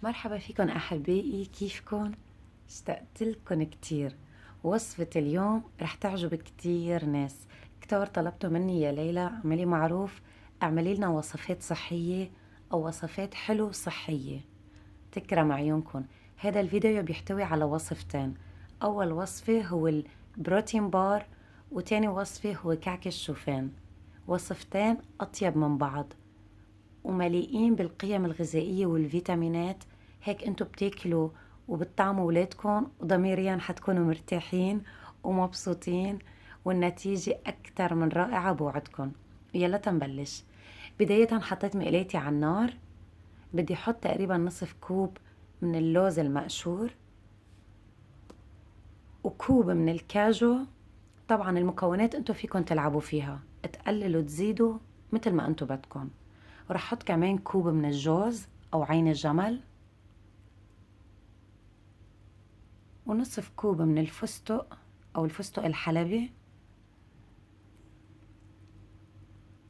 مرحبا فيكن أحبائي، كيفكن؟ اشتقت لكم كتير. وصفة اليوم رح تعجب كتير ناس. كتار طلبتوا مني يا ليلى اعملي معروف، اعملي لنا وصفات صحية أو وصفات حلو صحية تكرم عيونكن. هذا الفيديو بيحتوي على وصفتين. أول وصفة هو البروتين بار، وتاني وصفة هو كعك الشوفان. وصفتين أطيب من بعض ومليئين بالقيم الغذائية والفيتامينات. هيك انتو بتاكلوا وبتطعموا ولادكم وضميريا حتكونوا مرتاحين ومبسوطين، والنتيجة أكتر من رائعة بوعدكم. يلا تنبلش. بداية حطيت مقلاتي على النار. بدي أحط تقريبا نصف كوب من اللوز المقشور وكوب من الكاجو. طبعا المكونات انتو فيكن تلعبوا فيها، تقللوا تزيدوا مثل ما انتو بدكن. ورح احط كمان كوب من الجوز او عين الجمل، ونصف كوب من الفستق او الفستق الحلبي،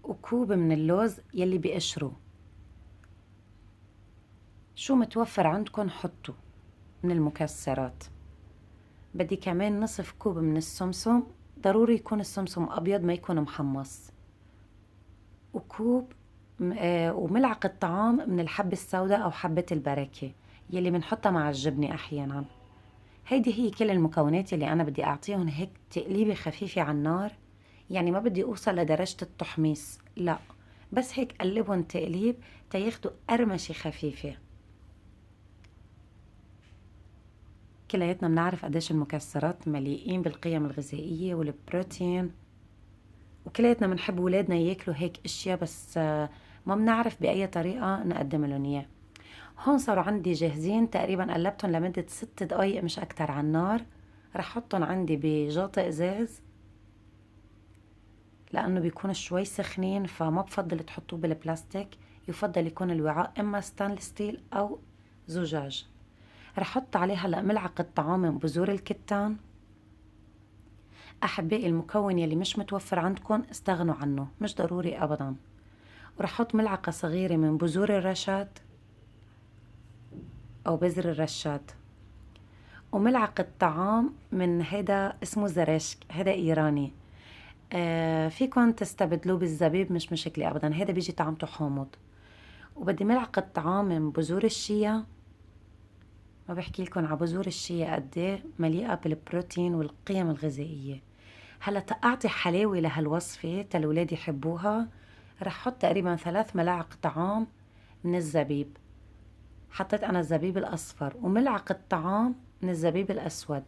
وكوب من اللوز يلي بقشره. شو متوفر عندكن حطوا من المكسرات. بدي كمان نصف كوب من السمسم، ضروري يكون السمسم ابيض ما يكون محمص. وكوب وملعقة طعام من الحبة السوداء او حبة البركة يلي بنحطها مع الجبنة احيانا. هيدي هي كل المكونات اللي أنا بدي أعطيهم هيك تقليبة خفيفة على النار. يعني ما بدي أوصل لدرجة التحميص، لا، بس هيك قلبهم تقليب تياخدوا قرمشة خفيفة. كلياتنا بنعرف قديش المكسرات مليئين بالقيم الغذائية والبروتين، وكلياتنا بنحب ولادنا ياكلوا هيك اشياء، بس ما بنعرف بأي طريقة نقدم لهم إياه. هون صاروا عندي جاهزين، تقريبا قلبتهم لمدة 6 دقايق مش أكتر على النار. رح حطهم عندي بجاطة إزاز لأنه بيكون شوي سخنين، فما بفضل تحطوه بالبلاستيك. يفضل يكون الوعاء إما ستانلس ستيل أو زجاج. رح حط عليه هلأ ملعقة طعام من بذور الكتان. أحبائي المكون يلي مش متوفر عندكم استغنوا عنه، مش ضروري أبدا. ورح حط ملعقة صغيرة من بذور الرشاد أو بذر الرشاد، وملعقة طعام من هيدا اسمه زرشك، هيدا إيراني. فيكن تستبدلوه بالزبيب، مش مشكلة أبدا، هيدا بيجي طعمته حامض. وبدي ملعقة طعام من بذور الشيا. ما بحكي لكم على بذور الشيا قد ايه مليئة بالبروتين والقيم الغذائية. هلا تأعطي حلاوة لهالوصفة تالولاد يحبوها، رح حط تقريبا 3 ملاعق طعام من الزبيب. حطيت أنا الزبيب الأصفر وملعقة طعام من الزبيب الأسود.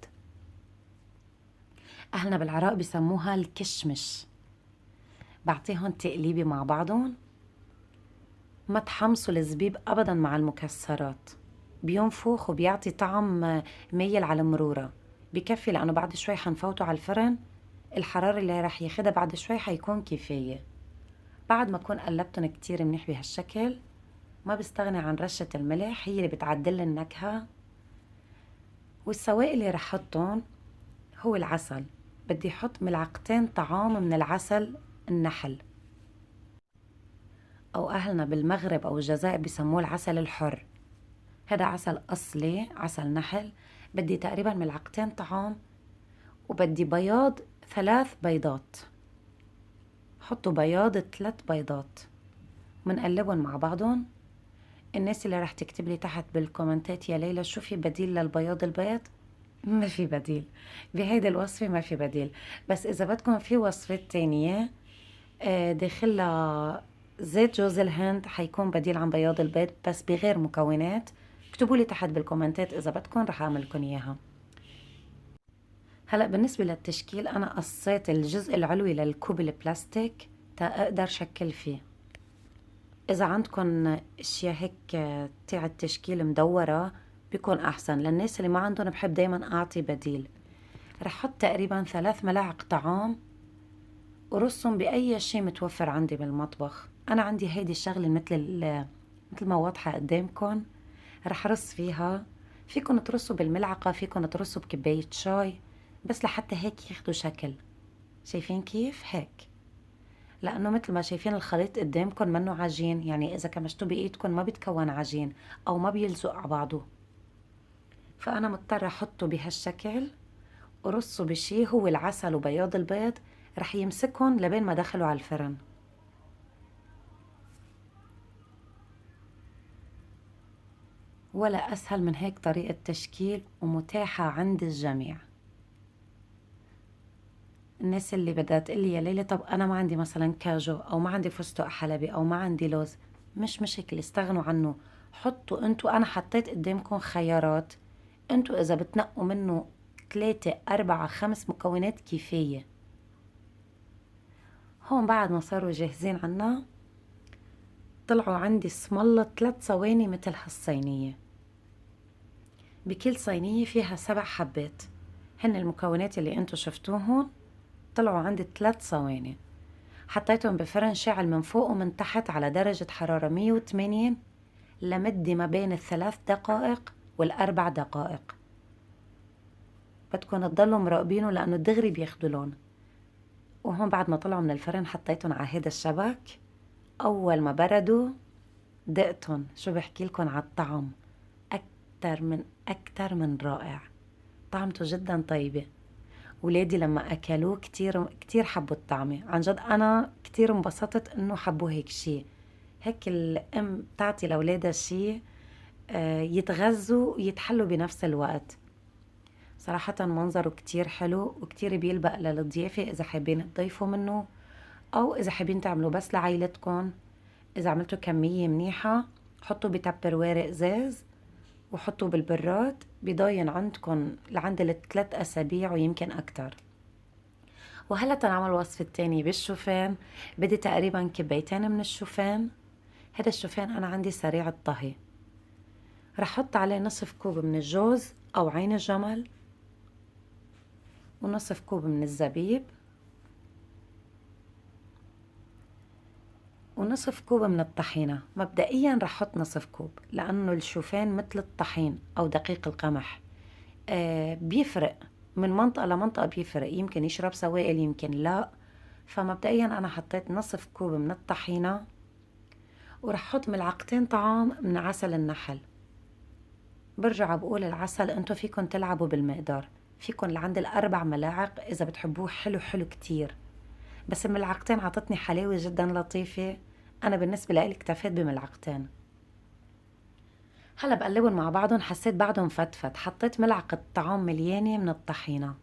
أهلنا بالعراق بسموها الكشمش. بعطيهم تقليبي مع بعضهم. ما تحمصوا الزبيب أبدا مع المكسرات، بينفخ وبيعطي طعم ميل على المرورة. بكفي لأنه بعد شوي حنفوته على الفرن، الحرارة اللي رح ياخدها بعد شوي حيكون كفاية. بعد ما أكون قلبتن كتير منيح بهالشكل، ما بستغني عن رشة الملح، هي اللي بتعدل النكهة. والسوائل اللي رح حطهم هو العسل. بدي حط ملعقتين طعام من العسل النحل، أو أهلنا بالمغرب أو الجزائر بسموه العسل الحر. هذا عسل أصلي، عسل نحل. بدي تقريبا ملعقتين طعام، وبدي بياض 3 بيضات. حطوا بياض 3 بيضات، منقلبهم مع بعضهم. الناس اللي رح تكتب لي تحت بالكومنتات يا ليلى شو في بديل للبياض البيض، ما في بديل بهيدي الوصفة، ما في بديل. بس إذا بدكم في وصفات تانية داخلها زيت جوز الهند حيكون بديل عن بياض البيض بس بغير مكونات، اكتبوا لي تحت بالكومنتات إذا بدكم رح أعمل لكم إياها. هلأ بالنسبة للتشكيل أنا قصيت الجزء العلوي للكوب البلاستيك تا أقدر شكل فيه. إذا عندكم أشياء هيك تاع التشكيل مدورة بيكون أحسن. للناس اللي ما عندهم بحب دايما أعطي بديل. رح أحط تقريبا 3 ملاعق طعام ورصهم بأي شيء متوفر عندي بالمطبخ. أنا عندي هيدي الشغلة مثل ما واضحة قدامكم. رح رص فيها. فيكن ترصوا بالملعقة، فيكن ترصوا بكباية شاي، بس لحتى هيك ياخدوا شكل. شايفين كيف هيك؟ لأنه مثل ما شايفين الخليط قدامكم منه عجين، يعني إذا كمشتوه بإيدكم ما بيتكون عجين أو ما بيلزق على بعضه. فأنا مضطرة أحطه بهالشكل ورصه بشي هو العسل وبياض البيض رح يمسكهم لبين ما دخلوا على الفرن. ولا أسهل من هيك طريقة تشكيل ومتاحة عند الجميع. الناس اللي بدها تقلي يا ليلى طب أنا ما عندي مثلا كاجو أو ما عندي فستق حلبي أو ما عندي لوز، مش مشكلة، استغنوا عنه. حطوا انتوا، أنا حطيت قدامكم خيارات، انتوا إذا بتنقوا منه 3 4 5 مكونات كفاية. هون بعد ما صاروا جاهزين عنا طلعوا عندي اسم الله 3 صواني مثل هالصينية، بكل صينية فيها 7 حبات. هن المكونات اللي انتوا شفتوهم طلعوا عندي 3 صواني. حطيتهم بفرن شعل من فوق ومن تحت على درجة حرارة 180 لمدة ما بين ال3 دقائق وال4 دقائق. بدكم تضلوا مراقبينه لأنه دغري بياخدوا لون. وهون بعد ما طلعوا من الفرن حطيتهم على هيدا الشبك. أول ما بردوا دقتهم، شو بحكي لكم على الطعم، أكتر من رائع. طعمته جدا طيبة. ولادي لما أكلوه كتير كتير حبوا الطعمة، عن جد أنا كتير انبسطت إنه حبوا هيك شي. هيك الأم تعطي لأولادها شي يتغذوا ويتحلوا بنفس الوقت. صراحة منظره كتير حلو وكتير بيلبق للضيافة إذا حابين تضيفوا منه أو إذا حابين تعملوا بس لعائلتكم. إذا عملتوا كمية منيحة حطوا بتبر ازاز وحطوا بالبراد، بضاين عندكم لعند ال3 أسابيع ويمكن أكتر. وهلا تنعمل وصفة تانية بالشوفان. بدي تقريبا كبايتين من الشوفان. هذا الشوفان أنا عندي سريع الطهي. رح حط عليه نصف كوب من الجوز أو عين الجمل ونصف كوب من الزبيب ونصف كوب من الطحينة. مبدئيا رح حط نصف كوب لأنه الشوفان مثل الطحين أو دقيق القمح، بيفرق من منطقة لمنطقة، بيفرق، يمكن يشرب سوائل يمكن لا. فمبدئيا أنا حطيت نصف كوب من الطحينة ورح حط ملعقتين طعام من عسل النحل. برجع بقول العسل انتو فيكن تلعبوا بالمقدار، فيكن لعند ال4 ملاعق إذا بتحبوه حلو حلو كتير، بس الملعقتين عطتني حلاوة جدا لطيفة. أنا بالنسبة لي اكتفيت بملعقتين. هلا بقلبهم مع بعضهم، حسيت بعدهم فتفت، حطيت ملعقة طعام مليانة من الطحينة.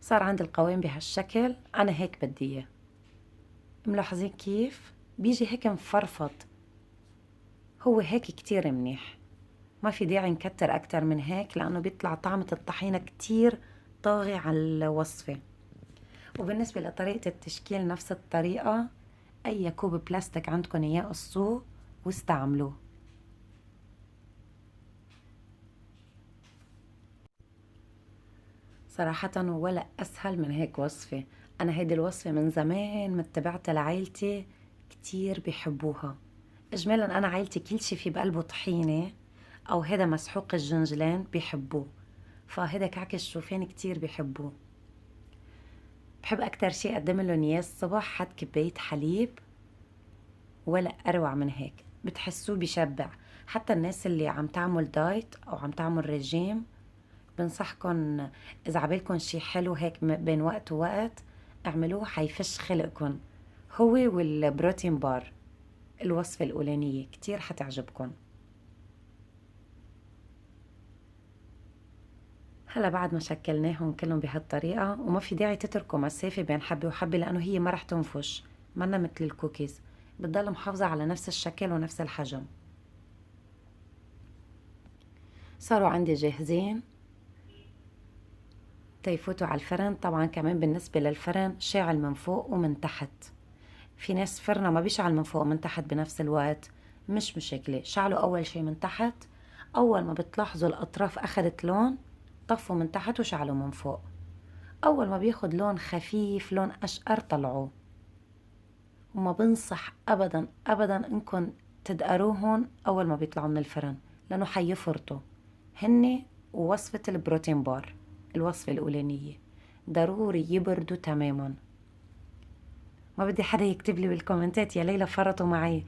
صار عندي القوام بهالشكل، أنا هيك بدي إياه. ملاحظين كيف بيجي هيك مفرفط؟ هو هيك كتير منيح، ما في داعي نكتر أكتر من هيك لأنه بيطلع طعمة الطحينة كتير طاغي على الوصفة. وبالنسبة لطريقة التشكيل نفس الطريقة، أي كوب بلاستيك عندكم إياه قصوه واستعملوه. صراحة ولا أسهل من هيك وصفة. أنا هيدي الوصفة من زمان متبعتها لعائلتي، كتير بيحبوها. إجمالا أنا عائلتي كل شي في بقلبه طحينة أو هذا مسحوق الجنجلان بيحبوه، فهذا كعك الشوفان كتير بيحبوه. بحب أكتر شي أقدم لهم إياه الصبح حد كباية حليب، ولا أروع من هيك، بتحسوه بيشبع. حتى الناس اللي عم تعمل دايت أو عم تعمل رجيم بنصحكن إذا عبالكن شي حلو هيك بين وقت ووقت اعملوه، حيفش خلقكن. هو والبروتين بار الوصفة الأولانية كتير حتعجبكن. هلا بعد ما شكلناهم كلهم بهالطريقة وما في داعي تتركوا مسافة بين حبة وحبة لأنه هي ما رح تنفش، منا مثل الكوكيز، بتضل محافظة على نفس الشكل ونفس الحجم. صاروا عندي جاهزين تيفوتوا على الفرن. طبعا كمان بالنسبة للفرن شاعل من فوق ومن تحت. في ناس فرنة ما بيشعل من فوق ومن تحت بنفس الوقت، مش مشكلة، شعلوا أول شي من تحت. أول ما بتلاحظوا الأطراف أخدت لون طفوا من تحت وشعلوا من فوق. أول ما بياخد لون خفيف لون أشقر طلعوه. وما بنصح أبدا أبدا إنكم تدقروهن أول ما بيطلعوا من الفرن لأنه حيفرطوا. هني ووصفة البروتين بار الوصفة الأولانية ضروري يبردوا تماما. ما بدي حدا يكتب لي بالكومنتات يا ليلى فرطوا معي.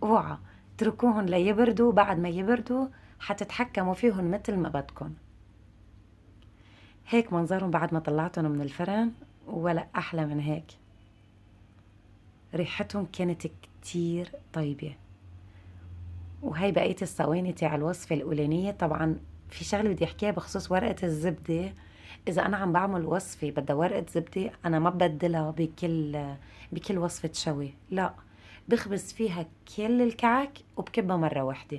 اوعى اتركوهن ليبردوا، بعد ما يبردوا حتتحكموا فيهن مثل ما بدكن. هيك منظرهم بعد ما طلعتهم من الفرن، ولا أحلى من هيك. ريحتهم كانت كتير طيبة. وهي بقية الصواني تاع الوصفة الأولانية. طبعا في شغلة بدي أحكيها بخصوص ورقة الزبدة. إذا أنا عم بعمل وصفة بدها ورقة زبدة، أنا ما ببدلها بكل وصفة شوي، لا، بخبز فيها كل الكعك وبكبها مرة واحدة.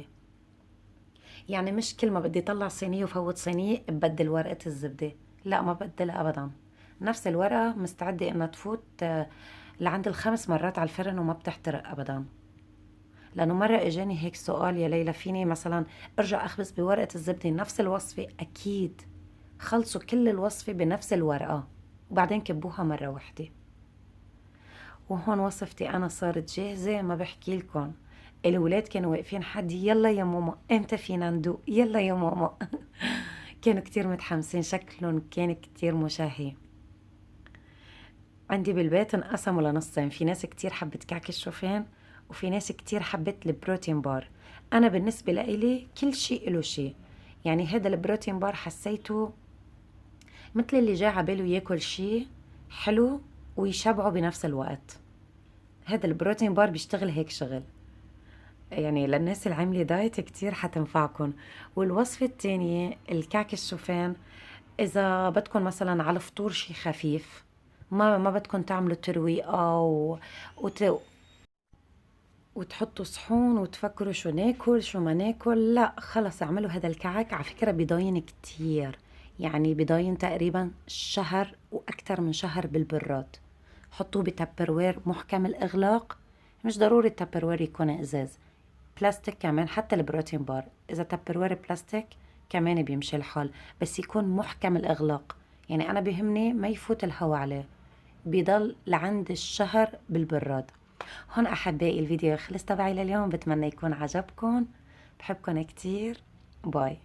يعني مش كل ما بدي طلع صينية وفوت صينية ببدل ورقة الزبدة، لا ما ببدلها أبدا. نفس الورقة مستعدة إنها تفوت لعند الخمس مرات على الفرن وما بتحترق أبدا. لأنه مرة إجاني هيك سؤال، يا ليلى فيني مثلا أرجع أخبز بورقة الزبدة نفس الوصفة؟ أكيد. خلصوا كل الوصفة بنفس الورقة وبعدين كبوها مرة واحدة. وهون وصفتي أنا صارت جاهزة، ما بحكي لكم. الولاد كانوا واقفين حدي، يلا يا ماما امتى فينا ندوق، يلا يا ماما. كانوا كتير متحمسين، شكلهم كان كتير مشاهي. عندي بالبيت انقسموا لنصين، في ناس كتير حبت كعك الشوفان وفي ناس كتير حبت البروتين بار. انا بالنسبة لإلي كل شيء له شيء. يعني هذا البروتين بار حسيته مثل اللي جاي عباله ياكل شيء حلو ويشبعه بنفس الوقت. هذا البروتين بار بيشتغل هيك شغل. يعني للناس اللي عاملة دايت كتير حتنفعكم. والوصفة التانية الكعك الشوفان، إذا بدكم مثلا على فطور شي خفيف، ما بدكم تعملوا ترويقة وت... وتحطوا صحون وتفكروا شو ناكل شو ما ناكل، لا خلص اعملوا هذا الكعك. على فكرة بضاين كتير، يعني بضاين تقريبا شهر وأكتر من شهر بالبراد. حطوه بتبروير محكم الإغلاق، مش ضروري التبروير يكون إزاز، بلاستيك كمان. حتى البروتين بار إذا تبروير بلاستيك كمان بيمشي الحال، بس يكون محكم الإغلاق. يعني أنا بيهمني ما يفوت الهواء عليه، بيضل لعند الشهر بالبراد. هون أحبائي الفيديو خلص تبعي لليوم، بتمنى يكون عجبكم. بحبكم كتير. باي.